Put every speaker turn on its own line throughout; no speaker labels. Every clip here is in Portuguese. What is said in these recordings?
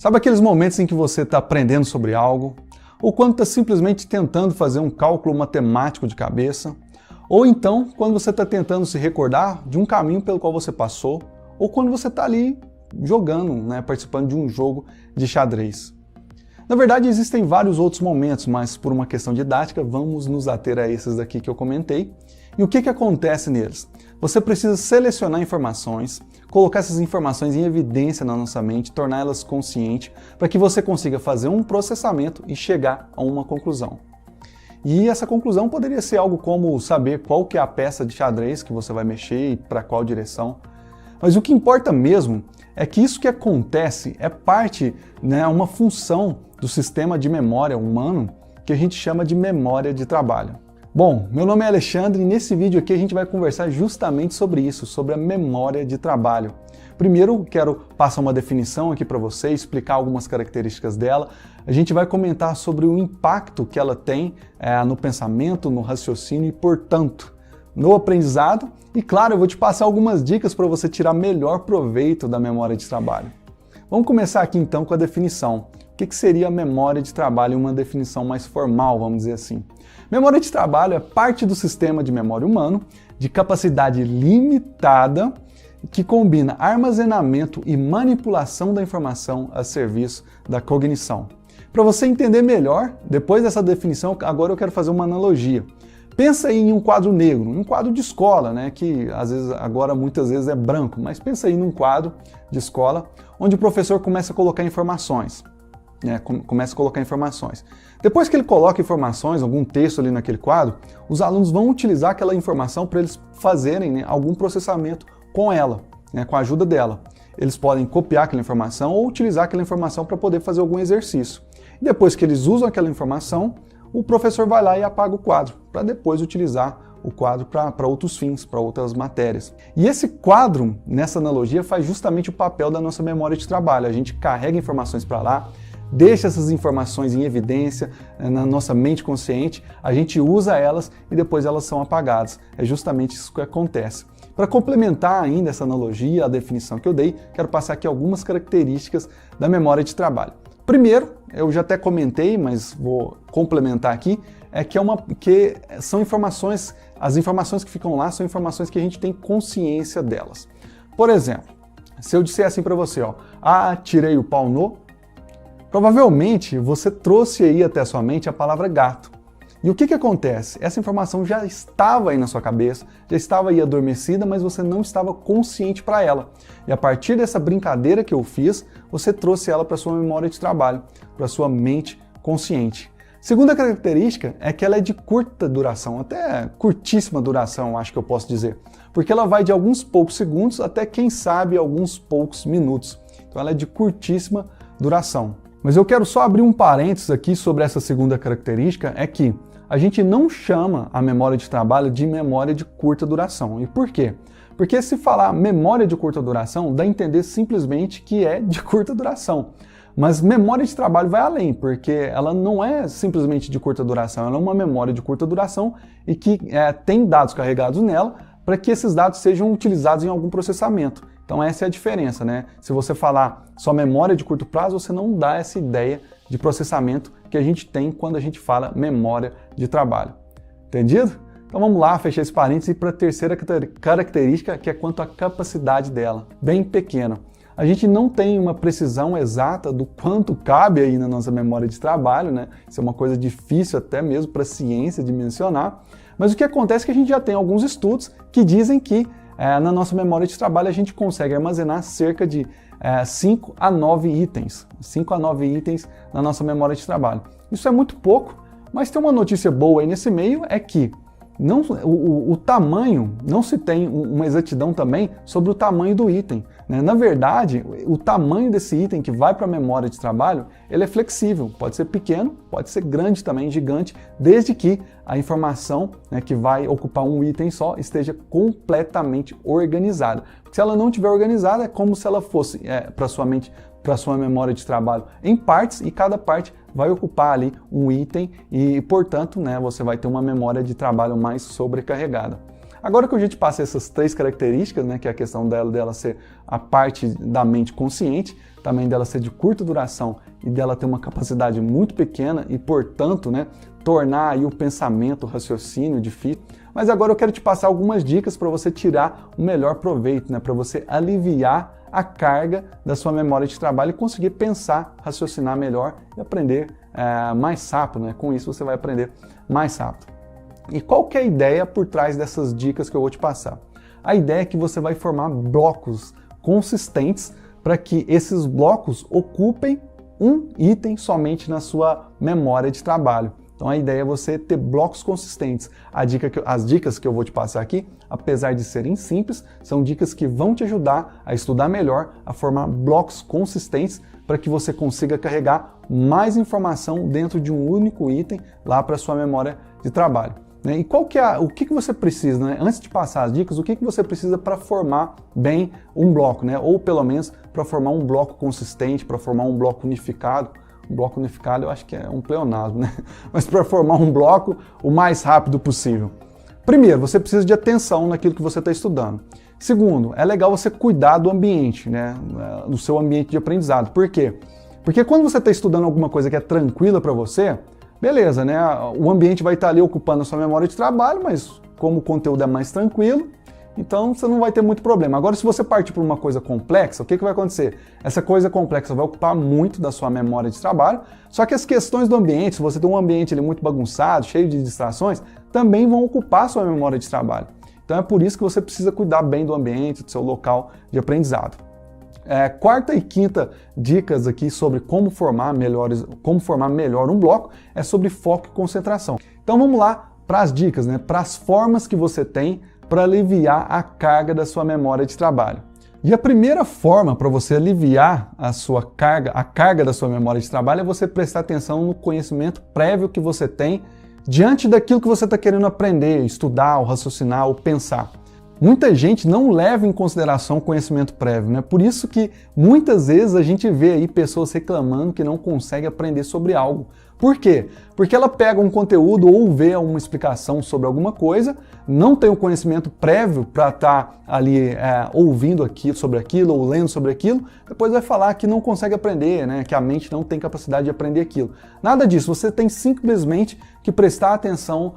Sabe aqueles momentos em que você está aprendendo sobre algo, ou quando está simplesmente tentando fazer um cálculo matemático de cabeça, ou então quando você está tentando se recordar de um caminho pelo qual você passou, ou quando você está ali jogando, participando de um jogo de xadrez. Na verdade, existem vários outros momentos, mas por uma questão didática, vamos nos ater a esses aqui que eu comentei. E o que acontece neles? Você precisa selecionar informações, colocar essas informações em evidência na nossa mente, torná-las conscientes, para que você consiga fazer um processamento e chegar a uma conclusão. E essa conclusão poderia ser algo como saber qual que é a peça de xadrez que você vai mexer e para qual direção. Mas o que importa mesmo é que isso que acontece é parte, uma função do sistema de memória humano que a gente chama de memória de trabalho. Bom, meu nome é Alexandre e nesse vídeo aqui a gente vai conversar justamente sobre isso, sobre a memória de trabalho. Primeiro, quero passar uma definição aqui para você, explicar algumas características dela. A gente vai comentar sobre o impacto que ela tem no pensamento, no raciocínio e, portanto, no aprendizado. E claro, eu vou te passar algumas dicas para você tirar melhor proveito da memória de trabalho. Vamos começar aqui então com a definição. O que seria a memória de trabalho em uma definição mais formal, vamos dizer assim? Memória de trabalho é parte do sistema de memória humano, de capacidade limitada, que combina armazenamento e manipulação da informação a serviço da cognição. Para você entender melhor, depois dessa definição, agora eu quero fazer uma analogia. Pensa aí em um quadro negro, um quadro de escola, que às vezes, agora muitas vezes é branco, mas pensa aí num quadro de escola, onde o professor começa a colocar informações. Depois que ele coloca informações, algum texto ali naquele quadro, os alunos vão utilizar aquela informação para eles fazerem algum processamento com ela, com a ajuda dela. Eles podem copiar aquela informação ou utilizar aquela informação para poder fazer algum exercício. E depois que eles usam aquela informação, o professor vai lá e apaga o quadro, para depois utilizar o quadro para outros fins, para outras matérias. E esse quadro, nessa analogia, faz justamente o papel da nossa memória de trabalho. A gente carrega informações para lá, deixa essas informações em evidência na nossa mente consciente, a gente usa elas e depois elas são apagadas. É justamente isso que acontece. Para complementar ainda essa analogia, a definição que eu dei, quero passar aqui algumas características da memória de trabalho. Primeiro, eu já até comentei, mas vou complementar aqui, que são informações, as informações que ficam lá são informações que a gente tem consciência delas. Por exemplo, se eu disser assim para você, tirei o pau no, provavelmente você trouxe aí até a sua mente a palavra gato. E o que acontece? Essa informação já estava aí na sua cabeça, já estava aí adormecida, mas você não estava consciente para ela. E a partir dessa brincadeira que eu fiz, você trouxe ela para sua memória de trabalho, para sua mente consciente. Segunda característica é que ela é de curta duração, até curtíssima duração, acho que eu posso dizer, porque ela vai de alguns poucos segundos até, quem sabe, alguns poucos minutos. Então ela é de curtíssima duração. Mas eu quero só abrir um parênteses aqui sobre essa segunda característica, é que a gente não chama a memória de trabalho de memória de curta duração. E por quê? Porque se falar memória de curta duração, dá a entender simplesmente que é de curta duração. Mas memória de trabalho vai além, porque ela não é simplesmente de curta duração, ela é uma memória de curta duração e que tem dados carregados nela para que esses dados sejam utilizados em algum processamento. Então essa é a diferença, Se você falar só memória de curto prazo, você não dá essa ideia de processamento que a gente tem quando a gente fala memória de trabalho. Entendido? Então vamos lá, fechar esse parênteses e para a terceira característica, que é quanto à capacidade dela, bem pequena. A gente não tem uma precisão exata do quanto cabe aí na nossa memória de trabalho, Isso é uma coisa difícil até mesmo para a ciência de mencionar, mas o que acontece é que a gente já tem alguns estudos que dizem que na nossa memória de trabalho a gente consegue armazenar cerca de 5 a 9 itens. 5 a 9 itens na nossa memória de trabalho. Isso é muito pouco, mas tem uma notícia boa aí nesse meio, é que o tamanho, não se tem uma exatidão também sobre o tamanho do item. Na verdade, o tamanho desse item que vai para a memória de trabalho, ele é flexível, pode ser pequeno, pode ser grande também, gigante, desde que a informação que vai ocupar um item só esteja completamente organizada. Porque se ela não estiver organizada, é como se ela fosse para sua mente, para sua memória de trabalho em partes, e cada parte vai ocupar ali um item e, portanto, você vai ter uma memória de trabalho mais sobrecarregada. Agora que eu já te passei essas 3 características, né, que é a questão dela ser a parte da mente consciente, também dela ser de curta duração e dela ter uma capacidade muito pequena e, portanto, né, tornar aí o pensamento, o raciocínio difícil. Mas agora eu quero te passar algumas dicas para você tirar o melhor proveito, né, para você aliviar a carga da sua memória de trabalho e conseguir pensar, raciocinar melhor e aprender mais rápido, né? Com isso você vai aprender mais rápido. E qual que é a ideia por trás dessas dicas que eu vou te passar? A ideia é que você vai formar blocos consistentes para que esses blocos ocupem um item somente na sua memória de trabalho. Então a ideia é você ter blocos consistentes. As dicas que eu vou te passar aqui, apesar de serem simples, são dicas que vão te ajudar a estudar melhor, a formar blocos consistentes para que você consiga carregar mais informação dentro de um único item lá para a sua memória de trabalho. E o que você precisa, né? Antes de passar as dicas, o que você precisa para formar bem um bloco, né? Ou pelo menos para formar um bloco consistente, para formar um bloco unificado. Um bloco unificado eu acho que é um pleonasmo, né? Mas para formar um bloco o mais rápido possível. Primeiro, você precisa de atenção naquilo que você está estudando. Segundo, é legal você cuidar do ambiente, né? Do seu ambiente de aprendizado. Por quê? Porque quando você está estudando alguma coisa que é tranquila para você, beleza, né? O ambiente vai estar ali ocupando a sua memória de trabalho, mas como o conteúdo é mais tranquilo, então você não vai ter muito problema. Agora, se você partir para uma coisa complexa, o que vai acontecer? Essa coisa complexa vai ocupar muito da sua memória de trabalho, só que as questões do ambiente, se você tem um ambiente ali muito bagunçado, cheio de distrações, também vão ocupar a sua memória de trabalho. Então é por isso que você precisa cuidar bem do ambiente, do seu local de aprendizado. Quarta e quinta dicas aqui sobre como formar melhor um bloco é sobre foco e concentração. Então vamos lá para as dicas, né? Para as formas que você tem para aliviar a carga da sua memória de trabalho. E a primeira forma para você aliviar a carga da sua memória de trabalho é você prestar atenção no conhecimento prévio que você tem diante daquilo que você está querendo aprender, estudar, ou raciocinar, ou pensar. Muita gente não leva em consideração o conhecimento prévio, né? Por isso que muitas vezes a gente vê aí pessoas reclamando que não conseguem aprender sobre algo. Por quê? Porque ela pega um conteúdo ou vê uma explicação sobre alguma coisa, não tem o conhecimento prévio para estar ali ouvindo sobre aquilo ou lendo sobre aquilo, depois vai falar que não consegue aprender, né? Que a mente não tem capacidade de aprender aquilo. Nada disso, você tem simplesmente que prestar atenção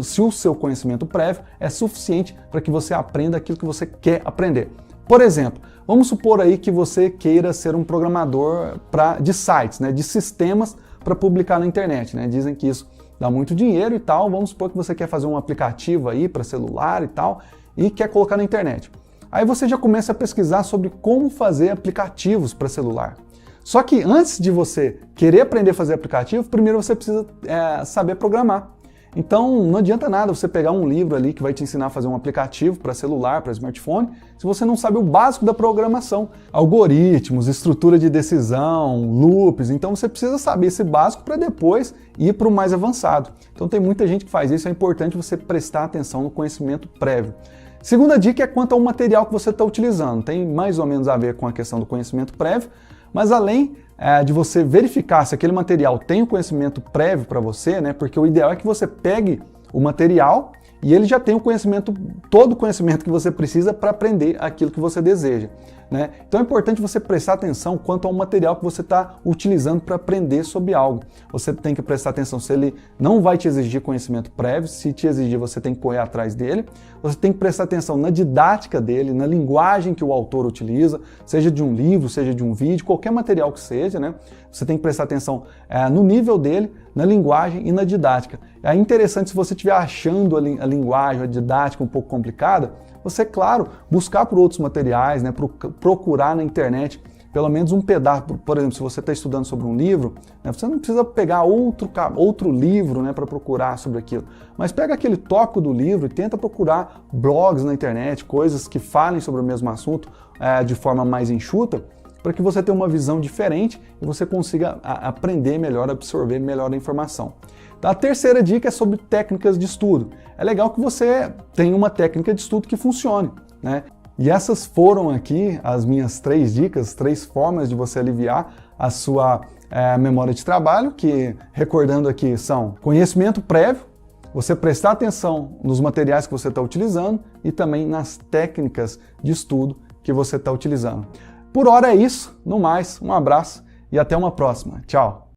se o seu conhecimento prévio é suficiente para que você aprenda aquilo que você quer aprender. Por exemplo, vamos supor aí que você queira ser um programador de sites, né? De sistemas para publicar na internet, né? Dizem que isso dá muito dinheiro e tal. Vamos supor que você quer fazer um aplicativo aí para celular e tal e quer colocar na internet. Aí você já começa a pesquisar sobre como fazer aplicativos para celular. Só que antes de você querer aprender a fazer aplicativo, primeiro você precisa saber programar. Então não adianta nada você pegar um livro ali que vai te ensinar a fazer um aplicativo para celular, para smartphone, se você não sabe o básico da programação. Algoritmos, estrutura de decisão, loops, então você precisa saber esse básico para depois ir para o mais avançado. Então tem muita gente que faz isso, é importante você prestar atenção no conhecimento prévio. Segunda dica é quanto ao material que você está utilizando. Tem mais ou menos a ver com a questão do conhecimento prévio, mas além de você verificar se aquele material tem o conhecimento prévio para você, né? Porque o ideal é que você pegue o material e ele já tem todo o conhecimento que você precisa para aprender aquilo que você deseja, né? Então é importante você prestar atenção quanto ao material que você está utilizando para aprender sobre algo. Você tem que prestar atenção se ele não vai te exigir conhecimento prévio, se te exigir você tem que correr atrás dele. Você tem que prestar atenção na didática dele, na linguagem que o autor utiliza, seja de um livro, seja de um vídeo, qualquer material que seja, né? Você tem que prestar atenção no nível dele, na linguagem e na didática. É interessante se você estiver achando a linguagem, a didática um pouco complicada, você, claro, buscar por outros materiais, né? Procurar na internet pelo menos um pedaço. Por exemplo, se você está estudando sobre um livro, né? Você não precisa pegar outro livro, né? Para procurar sobre aquilo, mas pega aquele tópico do livro e tenta procurar blogs na internet, coisas que falem sobre o mesmo assunto de forma mais enxuta, para que você tenha uma visão diferente e você consiga aprender melhor, absorver melhor a informação. A terceira dica é sobre técnicas de estudo. É legal que você tenha uma técnica de estudo que funcione, né? E essas foram aqui as minhas 3 dicas, 3 formas de você aliviar a sua memória de trabalho, que, recordando aqui, são conhecimento prévio, você prestar atenção nos materiais que você está utilizando e também nas técnicas de estudo que você está utilizando. Por hora é isso, no mais, um abraço e até uma próxima. Tchau!